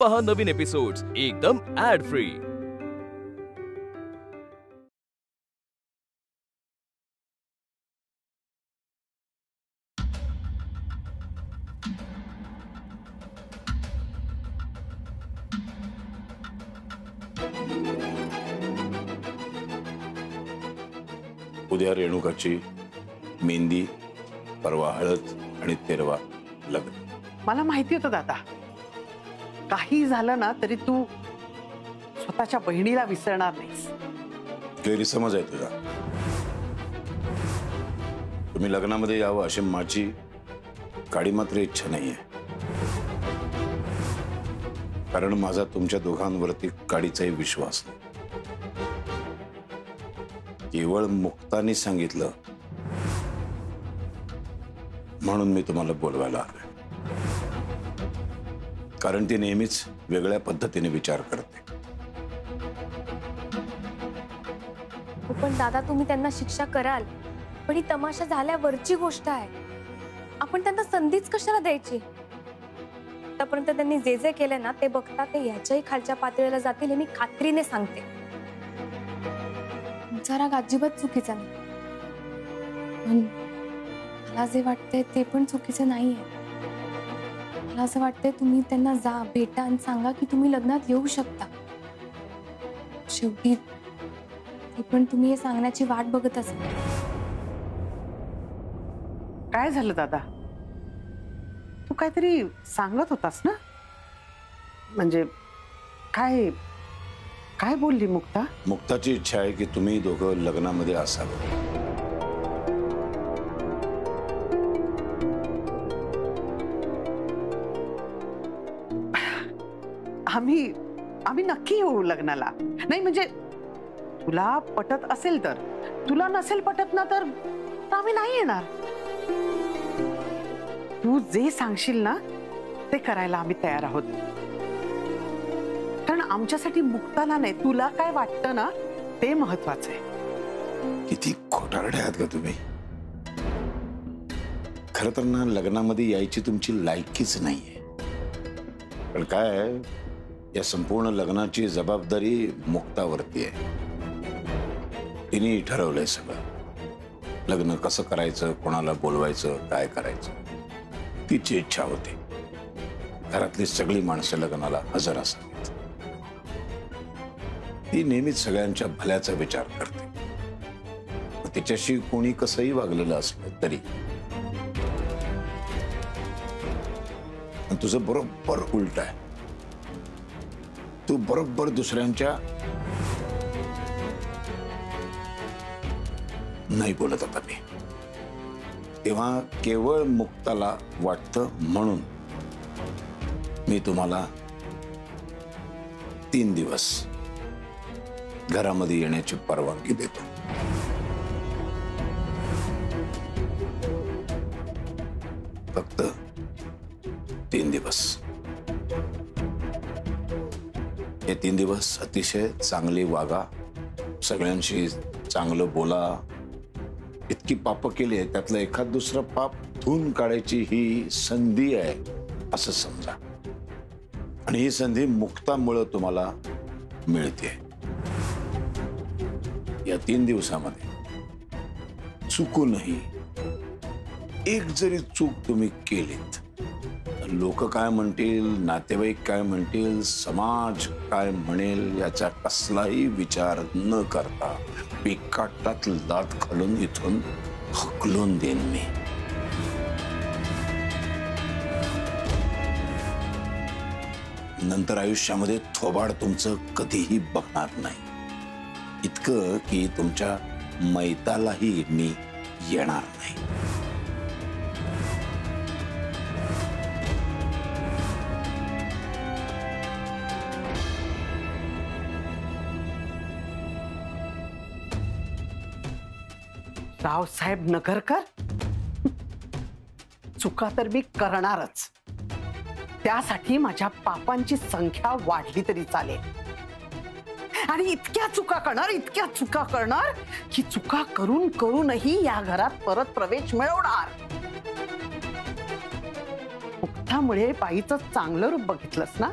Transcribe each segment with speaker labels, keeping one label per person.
Speaker 1: पहा नवीन एपिसोड्स एकदम add free.
Speaker 2: उद्या रेणुकाची मेहंदी, परवा हळद आणि तेरवा लग्न।
Speaker 3: मला माहिती होतं दादा, काही झालं ना तरी तू स्वतःच्या बहिणीला विसरणार नाहीस।
Speaker 2: गैरसमज आहे तुझा। तुम्ही लग्नामध्ये यावं अशी माझी काडी मात्र इच्छा नाहीये, कारण माझा तुमच्या दोघांवरती काडीचाही विश्वास नाही। केवळ मुक्तानी सांगितलं म्हणून मी तुम्हाला बोलवायला आलोय, कारण ती नेहमीच वेगळ्या पद्धतीने विचार करते।
Speaker 4: पण दादा, तुम्ही त्यांना शिक्षा कराल, पण ही तमाशा झाल्यावरची गोष्ट आहे। आपण त्यांना संधीच कशाला द्यायची? आतापर्यंत त्यांनी जे जे केले ना ते बघता ते याच्याही खालच्या पातळीला जातील हे मी खात्रीने सांगते। जरा अजिबात चुकीचा नाही, पण मला जे वाटतंय ते पण चुकीचं नाहीये। मला असं वाटतंय तुम्ही त्यांना जा भेटा आणि सांगा की तुम्ही लग्नात येऊ शकता। शेवटी ते पण तुम्ही हे सांगण्याची वाट बघत असाल।
Speaker 3: काय झालं दादा? तू काहीतरी सांगत होतास ना? म्हणजे काय काय बोलली मुक्ता?
Speaker 2: मुक्ताची इच्छा आहे की तुम्ही दोघं लग्नामध्ये असाल।
Speaker 3: आम्ही नक्की येऊ लग्नाला। नाही म्हणजे तुला पटत असेल तर, तुला नसेल पटत ना तर आम्ही नाही येणार। तू जे सांगशील ना ते करायला आम्ही तयार आहोत, कारण आमच्यासाठी मुक्ताला नाही तुला काय वाटतं ना ते महत्वाचं आहे।
Speaker 2: किती खोटारडे आहात का तुम्ही? खरं तर ना लग्नामध्ये यायची तुमची लायकीच नाहीये, पण काय आहे, या संपूर्ण लग्नाची जबाबदारी मुक्तावरती आहे। तिने ठरवलंय सगळं, लग्न कसं करायचं, कोणाला बोलवायचं, काय करायचं। तिची इच्छा होती घरातली सगळी माणसं लग्नाला हजर असावीत। ती नेहमीच सगळ्यांच्या भल्याचा विचार करते, तिच्याशी कोणी कसंही वागलेलं असलं तरी। तुझं बरोबर उलट आहे, तू बरोबर दुसऱ्यांच्या नाही बोलत आता मी, तेव्हा केवळ मुक्ताला वाटतं म्हणून मी तुम्हाला 3 दिवस घरामध्ये येण्याची परवानगी देतो। फक्त 3 दिवस। हे 3 दिवस अतिशय चांगली वागा, सगळ्यांशी चांगलं बोला। इतकी पाप केली आहे, त्यातलं एखाद दुसरं पाप धुवून काढायची ही संधी आहे असं समजा, आणि ही संधी मुक्तामुळे तुम्हाला मिळते। या 3 दिवसामध्ये चुकूनही एक जरी चूक तुम्ही केलीत, लोक काय म्हणतील, नातेवाईक काय म्हणतील, समाज काय म्हणेल याचा कसलाही विचार न करता पिकाटात लाथ घालून इथून हकलून देईन मी। नंतर आयुष्यामध्ये थोबाड तुमचं कधीही बघणार नाही, इतकं की तुमच्या मैतालाही मी येणार नाही।
Speaker 3: रावसाहेब नगरकर, चुका तर मी करणारच, त्यासाठी माझ्या पापांची संख्या वाढली तरी चालेल। आणि इतक्या चुका करणार की चुका करून करूनही या घरात परत प्रवेश मिळवणार। मुक्तामुळे बाईचं चांगलं रूप बघितलंस ना,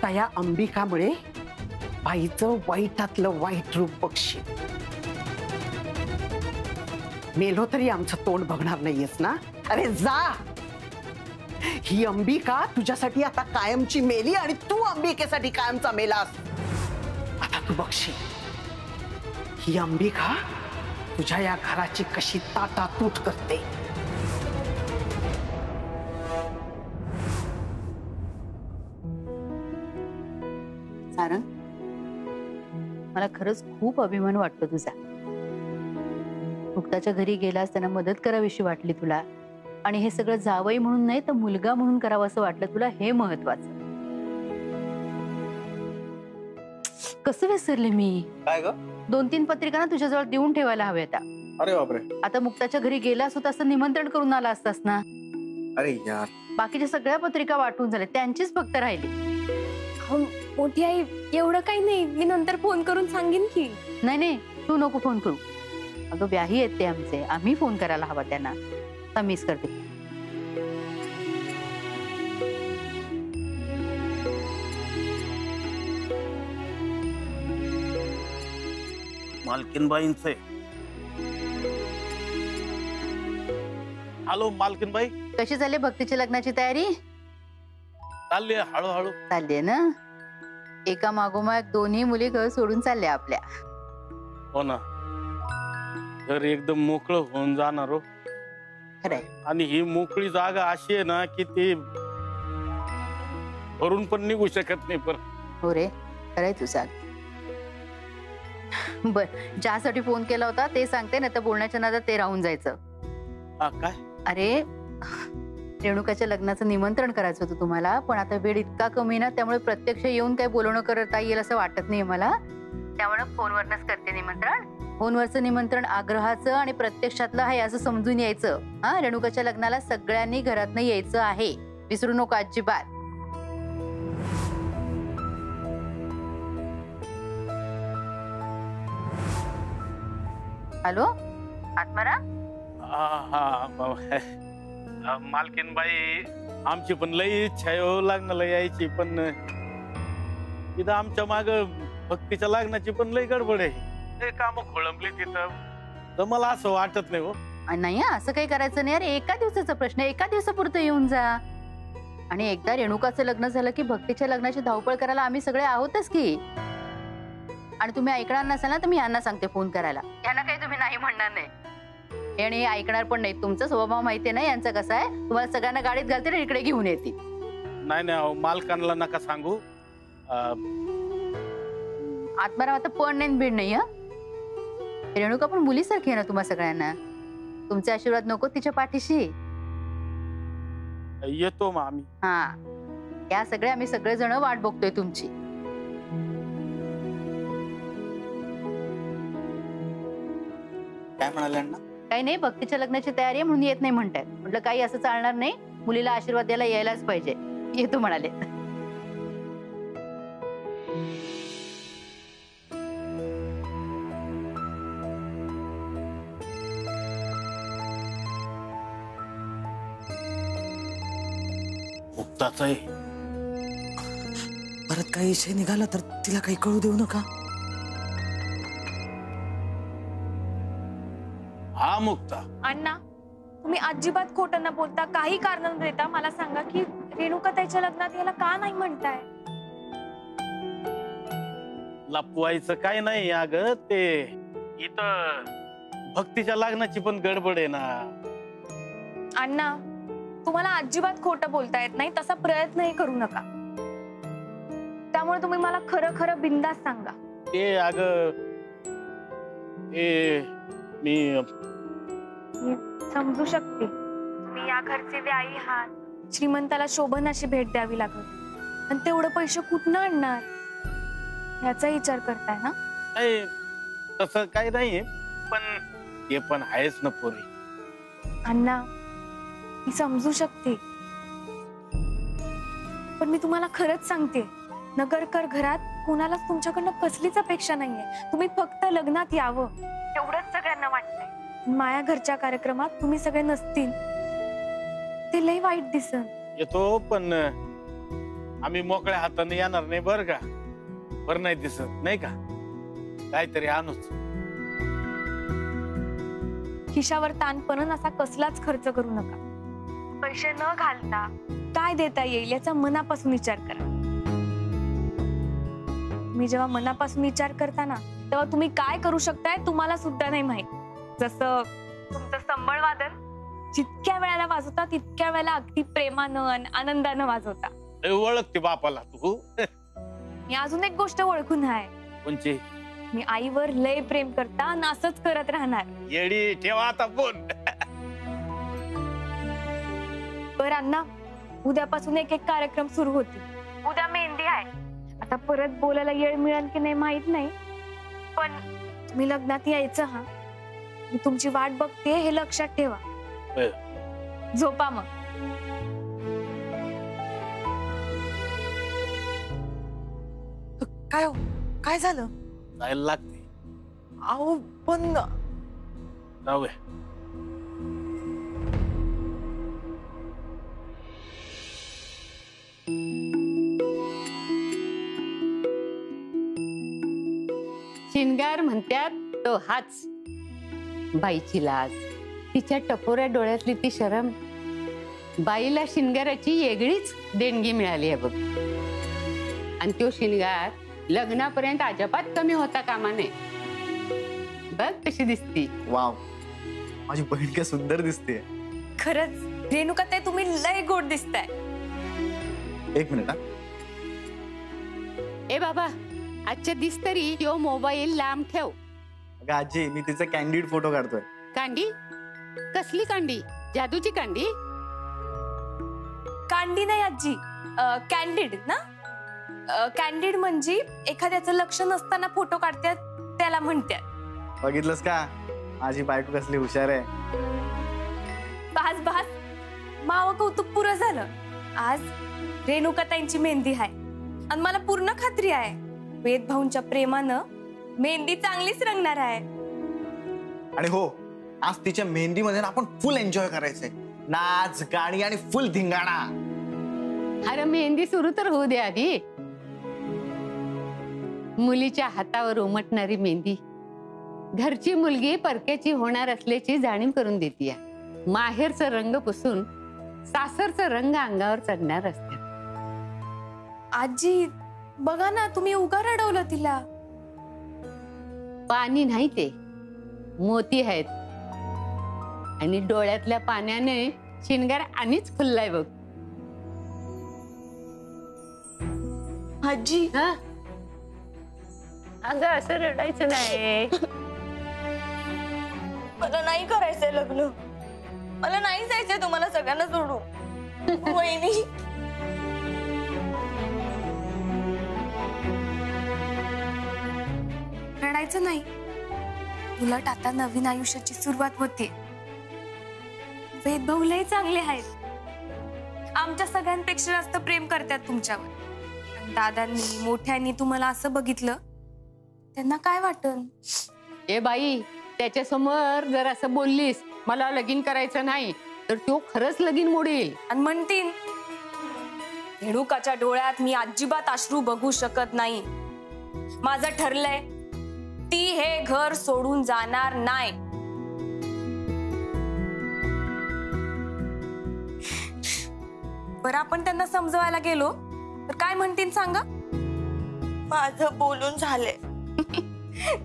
Speaker 3: आता या अंबिकामुळे बाईचं वाईटातलं वाईट रूप बघशील. मेलो तरी आमचं तोंड बघणार नाहीयेस ना? अरे जा. ही अंबिका तुझ्यासाठी आता कायमची मेली आणि तू अंबिकेसाठी कायमचा मेलास. आता तू बघशील ही अंबिका तुझ्या या घराची कशी ताटातूट करते.
Speaker 5: सारंग, मला खरंच खूप अभिमान वाटतो तुझा. मुक्ताच्या घरी गेलास, त्यांना मदत करावीशी वाटली तुला, आणि हे सगळं जावई म्हणून नाही तर मुलगा म्हणून करावं असं वाटलं तुला, हे महत्वाचं. कसं विसरले मी.
Speaker 6: काय ग?
Speaker 5: 2-3 पत्रिका ना तुझ्याजवळ देऊन ठेवायला हव्या आता.
Speaker 6: अरे बापरे.
Speaker 5: आता मुक्ताच्या घरी गेलास होता असं निमंत्रण करून आला असतास ना.
Speaker 6: अरे यार,
Speaker 5: बाकीच्या सगळ्या पत्रिका वाटून झाल्या, त्यांचीच फक्त राहिली.
Speaker 4: मोठी आई, एवढं काही नाही, मी नंतर फोन करून सांगेन की.
Speaker 5: नाही नाही, तू नको फोन करू. अगं व्याही आहेत ते आमचे, आम्ही फोन करायला हवा त्यांना. आता मिस करते.
Speaker 6: मालकीनबाईंचे. हॅलो मालकीनबाई.
Speaker 5: कशी झाली भक्तीच्या लग्नाची तयारी?
Speaker 6: चालली हळूहळू.
Speaker 5: चाललीये ना. एका मागोमाग दोन्ही मुली घर सोडून चालल्या आपल्या.
Speaker 6: हो ना, घर एकदम मोकळं होऊन जाणार हो.
Speaker 5: खरंय.
Speaker 6: आणि ही मोकळी जागा अशी आहे ना की ती भरून पण निघू शकत नाही. पण
Speaker 5: हो रे, खरंय तू सांग. बर, ज्यासाठी फोन केला होता ते सांगते, ना तर बोलण्याच्या नादात ते राहून जायचं.
Speaker 6: काय?
Speaker 5: अरे, रेणुकाच्या लग्नाचं निमंत्रण करायचं होतं तुम्हाला, पण आता वेळ इतका कमी ना, त्यामुळे प्रत्यक्ष येऊन काही बोलणं करता येईल असं वाटत नाही मला. त्यामुळे फोनवरनच करते निमंत्रण. फोनवरचं निमंत्रण आग्रहाचं आणि प्रत्यक्षातलं आहे असं समजून यायचं. हा, रेणुकाच्या लग्नाला सगळ्यांनी घरातनं यायचं आहे, विसरू नको अजिबात. हॅलो आत्मारा.
Speaker 6: मालकीनबाई, आमची पण लई इच्छा आहे लग्नाला यायची, पण तिथं आमच्या माग भक्तीच्या लग्नाची पण लई गडबड आहे. काम खोळंबली तिथं, तर मला असं वाटत नाही हो.
Speaker 5: नाही, असं काही करायचं नाही. अरे, एका दिवसाचा प्रश्न, एका दिवसापुरतं येऊन जा. आणि एकदा रेणुकाचं लग्न झालं की भक्तीच्या लग्नाची धावपळ करायला आम्ही सगळे आहोतच की. आणि तुम्ही ऐकणार नसाल ना तर मी यांना सांगते फोन करायला. यांना काही तुम्ही नाही म्हणणार नाही, आणि ऐकणार पण नाही. तुमचा स्वभाव माहितीये ना यांचा कसा आहे. तुम्हाला सगळ्यांना गाडीत घालते आणि इकडे घेऊन येते.
Speaker 6: नाही नाही, मालकांना नका सांगू.
Speaker 5: आत्माराम आता पण नाही बीड नाही. हा, रेणुका पण मुलीसारखी आहे ना तुम्हा सगळ्यांना. तुमचे आशीर्वाद नको तिच्या पाठीशी.
Speaker 6: येतो मग आम्ही.
Speaker 5: हा, या सगळे आम्ही सगळेजण वाट बघतोय तुमची.
Speaker 6: काय म्हणाले अण्णा?
Speaker 5: काही नाही, भक्तीच्या लग्नाची तयारी आहे म्हणून येत नाही म्हणतायत. म्हटलं काही असं चालणार नाही, मुलीला आशीर्वाद द्यायला यायलाच पाहिजे. येतो म्हणाले.
Speaker 6: मुक्ताच आहे.
Speaker 7: परत काही विषय निघाला तर तिला काही कळू देऊ नका.
Speaker 6: हा मुक्ता.
Speaker 4: अण्णा, तुम्ही अजिबात खोटं न बोलता, काही कारण न देता मला सांगा की रेणुका त्याच्या लग्नात याला का नाही म्हणताय?
Speaker 6: लपवायचं काय नाही अगं, ते इथं भक्तीच्या लग्नाची पण गडबड आहे ना.
Speaker 4: अण्णा, तुम्हाला अजिबात खोटं बोलता येत नाही, तसा प्रयत्नही करू नका. त्यामुळे तुम्ही मला खरं खरं बिंदास सांगा.
Speaker 6: ते अगं, मी
Speaker 4: समजू शकते, तुम्ही या घरचे व्याई आहात. श्रीमंताला शोभनाची भेट द्यावी लागत, पण तेवढं पैसे कुठनं आणणार याचा विचार करताय ना?
Speaker 6: नाही, तसं काही नाहीये, पण ते पण आहेच ना पोरी.
Speaker 4: अण्णा, मी समजू शकते, पण मी तुम्हाला खरंच सांगते, नगरकर घरात कोणालाच तुमच्याकडनं कसलीच अपेक्षा नाहीये. तुम्ही फक्त लग्नात यावं एवढंच सगळ्यांना वाटतंय. माया घरच्या कार्यक्रमात तुम्ही सगळे नसतील, ते लय वाईट दिसन.
Speaker 6: येतो, पण आम्ही मोकळ्या हाताने येणार नाही बर का. बरं नाही दिसत नाही का, काहीतरी आणूच.
Speaker 4: खिशावर ताणपणून असा कसलाच खर्च करू नका. पैसे न घालता काय देता येईल याचा मनापासून विचार करा. मी जेव्हा मनापासून विचार करता ना तेव्हा तुम्ही काय करू शकताय तुम्हाला सुद्धा नाही माहित. जसं तुमचं संबळ वादन जितक्या वेळेला वाजवता तितक्या वेळेला अगदी प्रेमानं आणि आनंदानं वाजवता.
Speaker 6: ओळखते बापाला तू.
Speaker 4: मी अजून एक गोष्ट ओळखून आहे.
Speaker 6: कोणची?
Speaker 4: मी आईवर लय प्रेम करता आणि असंच करत राहणार.
Speaker 6: येडी ठेवा आता फोन.
Speaker 4: बरं अण्णा, उद्यापासून एक एक कार्यक्रम सुरू होतील. उद्या मेहंदी आहे. आता परत बोलायला वेळ मिळेल की नाही माहित नाही, पण तुम्ही लग्नात यायचं हा. मी तुमची वाट बघते हे लक्षात ठेवा. झोपा मग.
Speaker 7: काय हो, काय झालं?
Speaker 6: जायला लागते.
Speaker 7: अहो पण
Speaker 6: जाऊया.
Speaker 5: शिंगार म्हणतात तो हाच. बाईची लाज, तिच्या टपोऱ्या डोळ्यातली ती शरम. बाईला शिंगाराची वेगळीच देणगी मिळाली आहे बघ. आणि तो शिंगार लग्नापर्यंत अजिबात कमी होता कामा नये. बघ कशी दिसती.
Speaker 8: वाव, माझी बहीण काय सुंदर दिसते.
Speaker 4: खरंच रेणुकाताई तुम्ही लय गोड दिसताय.
Speaker 8: एक मिनिट.
Speaker 5: ए बाबा, आजच्या दिस तरी तो मोबाईल लांब ठेव.
Speaker 8: अगं आजी, मी तिचा कॅन्डिड फोटो काढतोय.
Speaker 5: कांडी? कसली कांडी? जादूची कांडी?
Speaker 4: कांडी नाही आजी, कॅन्डिड ना. कॅन्डिड म्हणजे एखाद्याचं लक्ष नसताना फोटो काढतात त्याला म्हणतात.
Speaker 8: बघितलंस का माझी बायको कसली हुशार आहे.
Speaker 4: बास बास, मावं कौतुक पुरं झालं. आज रेणुकाताईंची मेहंदी आहे आणि मला पूर्ण खात्री आहे वेद भाऊंच्या प्रेमानं मेहंदी चांगलीच रंगणार आहे.
Speaker 8: आणि हो, आज तिच्या मेहंदीमध्ये आपण फुल एन्जॉय करायचंय. नाच, गाणी आणि फुल धिंगाणा.
Speaker 5: अरे मेहंदी सुरू तर होऊ दे आधी. मुलीच्या हातावर उमटणारी मेहंदी घरची मुलगी परक्याची होणार असल्याची जाणीव करून देतीय. माहेरचा रंग पुसून सासरचा रंग अंगावर चढणार असते.
Speaker 4: आजी बघा ना, तुम्ही उगा रडवलं तिला.
Speaker 5: पाणी नाही ते मोती आहेत. आणि डोळ्यातल्या पाण्याने शिंगार आणिच फुललाय बघ.
Speaker 4: आजी
Speaker 5: हा, अगं असं रडायचं नाही.
Speaker 9: मला नाही करायचंय लग्न. मला नाही जायचंय तुम्हाला सगळ्यांना सोडून. वहिनी,
Speaker 4: रडायचं नाही. उलट आता नवीन आयुष्याची सुरुवात होते. वेद भाऊ लय चांगले आहेत. आमच्या सगळ्यांपेक्षा जास्त प्रेम करतात तुमच्यावर. आणि दादांनी मोठ्यांनी तुम्हाला असं बघितलं, त्यांना काय वाटन?
Speaker 5: ए बाई, त्याच्या समोर जर असं बोललीस मला लगीन करायचं नाही तर तो खरंच लगीन मोडील.
Speaker 4: आणि म्हणतीन रेणुकाच्या डोळ्यात मी अजिबात अश्रू बघू शकत नाही. माझं ठरलंय ती हे घर सोडून जाणार नाही. बरं आपण त्यांना समजवायला गेलो तर काय म्हणतील सांगा?
Speaker 9: माझं बोलून झालंय.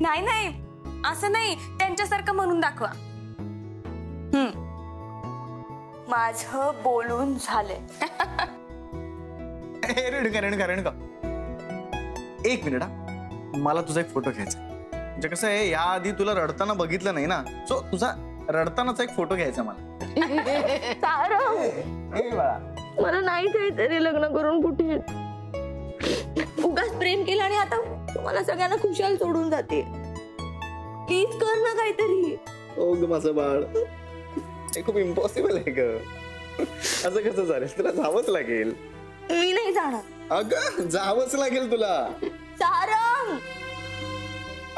Speaker 4: नाही नाही, असं नाही, त्यांच्यासारखं म्हणून दाखवा.
Speaker 9: माझं बोलून झालंय.
Speaker 8: रेणुका रेणुका रेणुका, एक मिनिट. मला तुझा एक फोटो घ्यायचा. म्हणजे कसं आहे, याआधी तुला रडताना बघितलं नाही ना, सो तुझा रडतानाचा एक फोटो घ्यायचा मला.
Speaker 9: मला नाही जायचं रे लग्न करून कुठे. उगाच प्रेम केलं आणि आता तुम्हाला सगळ्यांना खुशाल सोडून जाते. प्लीज कर ना काहीतरी.
Speaker 8: हो ग माझं बाळ, हे खूप इम्पॉसिबल आहे ग. असं कसं चालेल? तुला जावंच लागेल.
Speaker 9: मी नाही जाणार.
Speaker 8: अगं जावंच लागेल तुला.
Speaker 9: सारंग,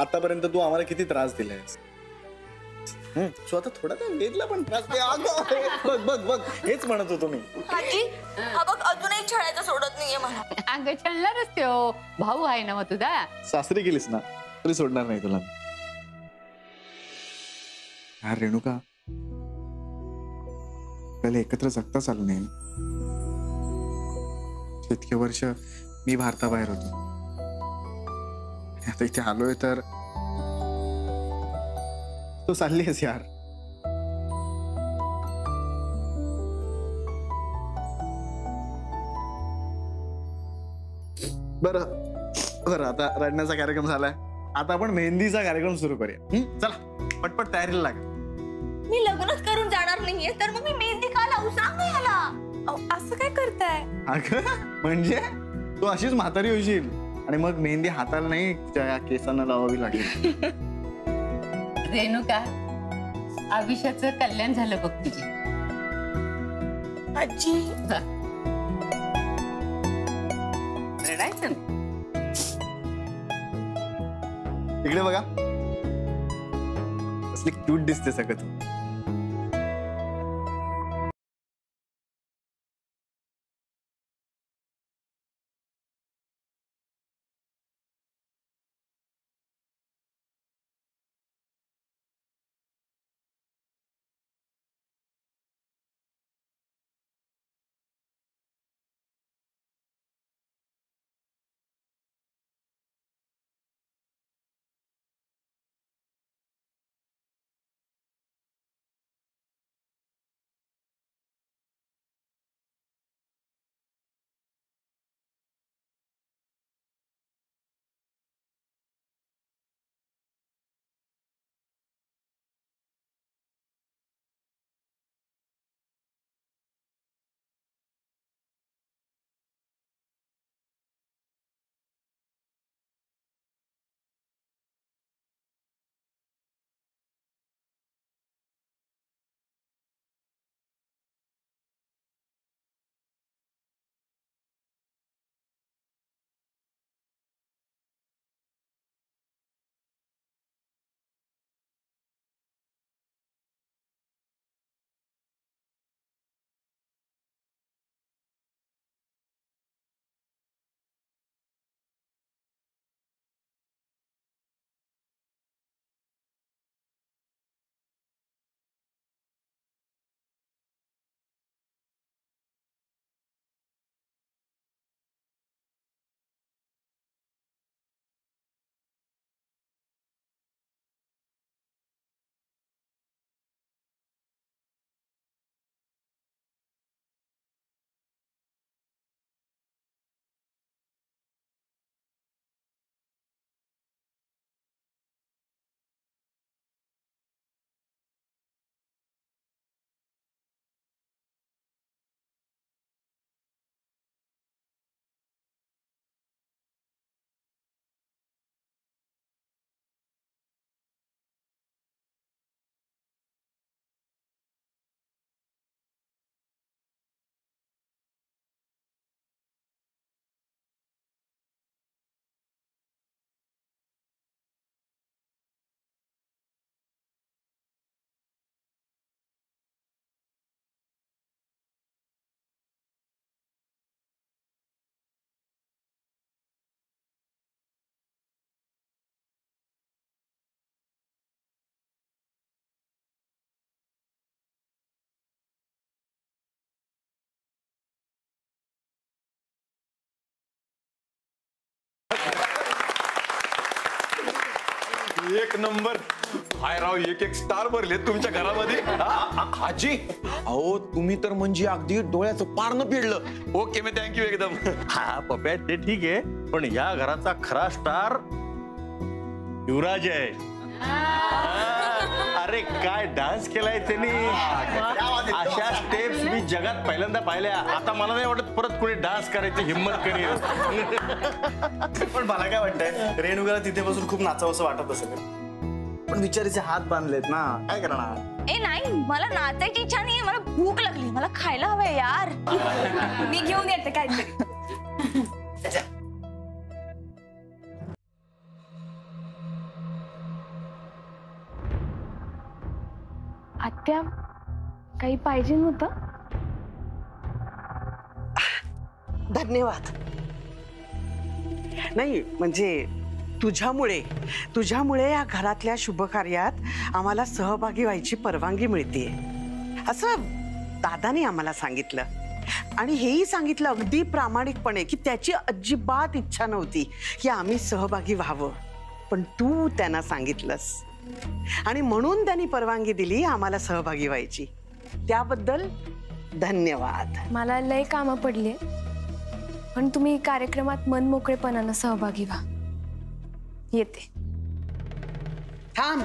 Speaker 8: आतापर्यंत तू आम्हाला किती त्रास दिलायस. सो आता थोडा तर वेदला पण त्रास दे. अगं, बघ बघ बघ हेच म्हणत होतो मी.
Speaker 9: आजी हा बघ अजूनही छळायचं सोडत नाहीये मला.
Speaker 5: अंग छळणारच ते हो. भाऊ आहे ना मग तुझा.
Speaker 8: सासरी गेलीस ना तरी सोडणार नाही तुला. यार रेणुका, आपल्याला एकत्र जगताच आलं नाही. इतके वर्ष मी भारताबाहेर होतो, आता इथे आलोय तर तू चाललीस यार. बरं बरं, आता रडण्याचा कार्यक्रम झालाय, आता आपण मेहंदीचा कार्यक्रम सुरू करूया. चला पटपट तयारीला लागा.
Speaker 9: मी लग्नच करून जाणार नाहीये तर मग मी मेहंदी का लावू? सांग ना याला.
Speaker 7: असं काय करताय?
Speaker 8: अगं म्हणजे तू अशीच म्हातारी होशील आणि मग मेहंदी हाताला नाही त्या केसांना लावावी लागेल.
Speaker 5: रेणुका, आयुष्याचं कल्याण झालं बघ तुझी.
Speaker 9: आजी
Speaker 5: रडायचं
Speaker 8: इकडे बघा, असली क्यूट दिसते सगळं तू.
Speaker 1: एक नंबर. हाय राव, एक एक स्टार भरले तुमच्या घरामध्ये. आजी, अहो तुम्ही तर म्हणजे अगदी डोळ्याचं पारणं पिडलं. ओके, मी थँक्यू एकदम.
Speaker 6: हा पप्या ते ठीक आहे, पण या घराचा खरा स्टार युवराज आहे. अरे काय डान्स केलाय त्यांनी. अशा स्टेप्स मी जगात पहिल्यांदा पाहिल्या. आता मला नाही वाटत परत कोणी डान्स करायची हिंमत करेल.
Speaker 8: पण मला काय वाटतंय, रेणुकाला तिथे बसून खूप नाचावंसं वाटत असेल, पण बिचारीचे हात बांधलेत ना, काय करणार.
Speaker 9: ए नाही, मला नाचायची इच्छा नाहीये, मला भूक लागली, मला खायला हवंय यार. मी घेऊन येते काहीतरी.
Speaker 4: पाहिजे नव्हतं.
Speaker 3: धन्यवाद. नाही म्हणजे तुझ्यामुळे या घरातल्या शुभकार्यात आम्हाला सहभागी व्हायची परवानगी मिळते असं दादाने आम्हाला सांगितलं. आणि हेही सांगितलं अगदी प्रामाणिकपणे की त्याची अजिबात इच्छा नव्हती की आम्ही सहभागी व्हावं, पण तू त्यांना सांगितलंस आणि म्हणून त्यांनी परवानगी दिली आम्हाला सहभागी व्हायची. त्याबद्दल धन्यवाद.
Speaker 4: मला लय कामं पडली, पण तुम्ही कार्यक्रमात मन मोकळेपणानं सहभागी व्हा. येते.
Speaker 3: थांब.